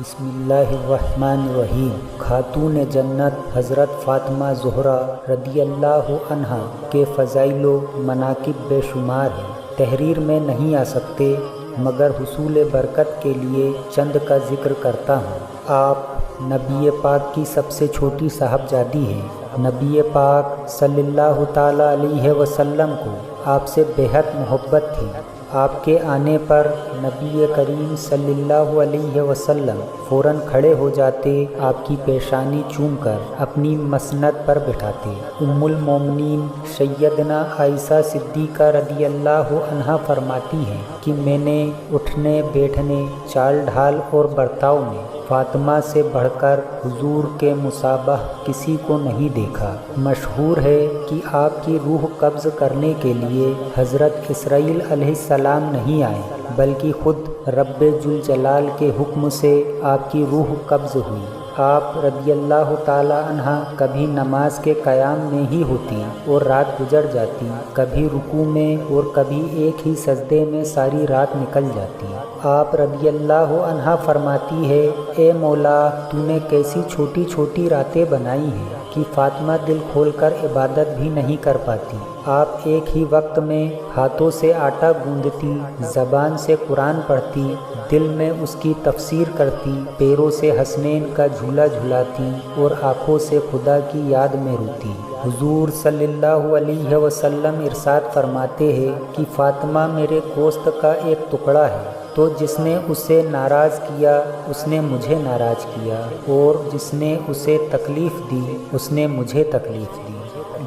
بسم اللہ الرحمن الرحیم۔ خاتون جنت حضرت فاطمہ زہرا رضی اللہ عنہا کے فضائل و مناقب بے شمار ہیں، تحریر میں نہیں آ سکتے مگر حصول برکت کے لیے چند کا ذکر کرتا ہوں۔ آپ نبی پاک کی سب سے چھوٹی صاحبزادی ہیں۔ نبی پاک صلی اللہ تعالیٰ علیہ وسلم کو آپ سے بےحد محبت تھی۔ آپ کے آنے پر نبی کریم صلی اللہ علیہ وسلم فوراً کھڑے ہو جاتے، آپ کی پیشانی چوم کر اپنی مسند پر بٹھاتے۔ ام المومنین سیدنا عائشہ صدیقہ رضی اللہ عنہا فرماتی ہیں کہ میں نے اٹھنے بیٹھنے، چال ڈھال اور برتاؤ میں فاطمہ سے بڑھ کر حضور کے مشابہ کسی کو نہیں دیکھا۔ مشہور ہے کہ آپ کی روح قبض کرنے کے لیے حضرت اسرائیل علیہ السلام نہیں آئے، بلکہ خود رب ذوالجلال کے حکم سے آپ کی روح قبض ہوئی۔ آپ رضی اللہ تعالی عنہ کبھی نماز کے قیام میں ہی ہوتی اور رات گزر جاتی، کبھی رکوع میں اور کبھی ایک ہی سجدے میں ساری رات نکل جاتی۔ آپ رضی اللہ عنہ فرماتی ہے، اے مولا، تو نے کیسی چھوٹی چھوٹی راتیں بنائی ہیں کہ فاطمہ دل کھول کر عبادت بھی نہیں کر پاتی۔ آپ ایک ہی وقت میں ہاتھوں سے آٹا گوندتی، زبان سے قرآن پڑھتی، دل میں اس کی تفسیر کرتی، پیروں سے حسنین کا جھولا جھلاتی اور آنکھوں سے خدا کی یاد میں روتی۔ حضور صلی اللہ علیہ وسلم ارشاد فرماتے ہیں کہ فاطمہ میرے گوشت کا ایک ٹکڑا ہے، تو جس نے اسے ناراض کیا اس نے مجھے ناراض کیا، اور جس نے اسے تکلیف دی اس نے مجھے تکلیف دی۔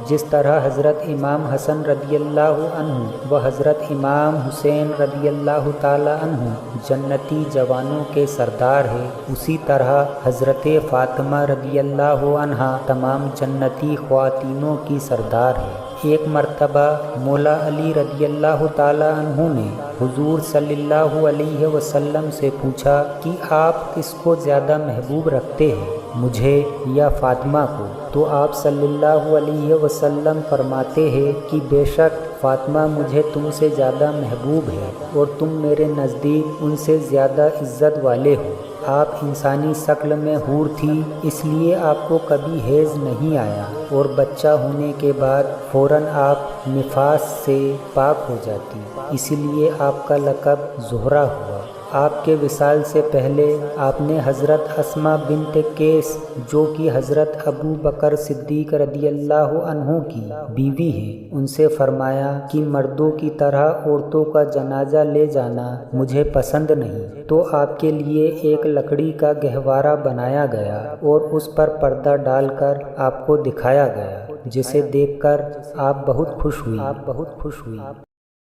جس طرح حضرت امام حسن رضی اللہ عنہ و حضرت امام حسین رضی اللہ تعالی عنہ جنتی جوانوں کے سردار ہیں، اسی طرح حضرت فاطمہ رضی اللہ عنہا تمام جنتی خواتینوں کی سردار ہے۔ ایک مرتبہ مولا علی رضی اللہ تعالی عنہ نے حضور صلی اللہ علیہ وسلم سے پوچھا کہ آپ کس کو زیادہ محبوب رکھتے ہیں، مجھے یا فاطمہ کو؟ تو آپ صلی اللہ علیہ وسلم فرماتے ہیں کہ بے شک فاطمہ مجھے تم سے زیادہ محبوب ہے اور تم میرے نزدیک ان سے زیادہ عزت والے ہو۔ آپ انسانی شکل میں حور تھی، اس لیے آپ کو کبھی حیض نہیں آیا، اور بچہ ہونے کے بعد فوراً آپ نفاس سے پاک ہو جاتی، اسی لیے آپ کا لقب زہرا ہوا۔ آپ کے وصال سے پہلے آپ نے حضرت اسماء بنت قیس، جو کہ حضرت ابو بکر صدیق رضی اللہ عنہ کی بیوی ہیں، ان سے فرمایا کہ مردوں کی طرح عورتوں کا جنازہ لے جانا مجھے پسند نہیں، تو آپ کے لیے ایک لکڑی کا گہوارہ بنایا گیا اور اس پر پردہ ڈال کر آپ کو دکھایا گیا، جسے دیکھ کر آپ بہت خوش ہوئی۔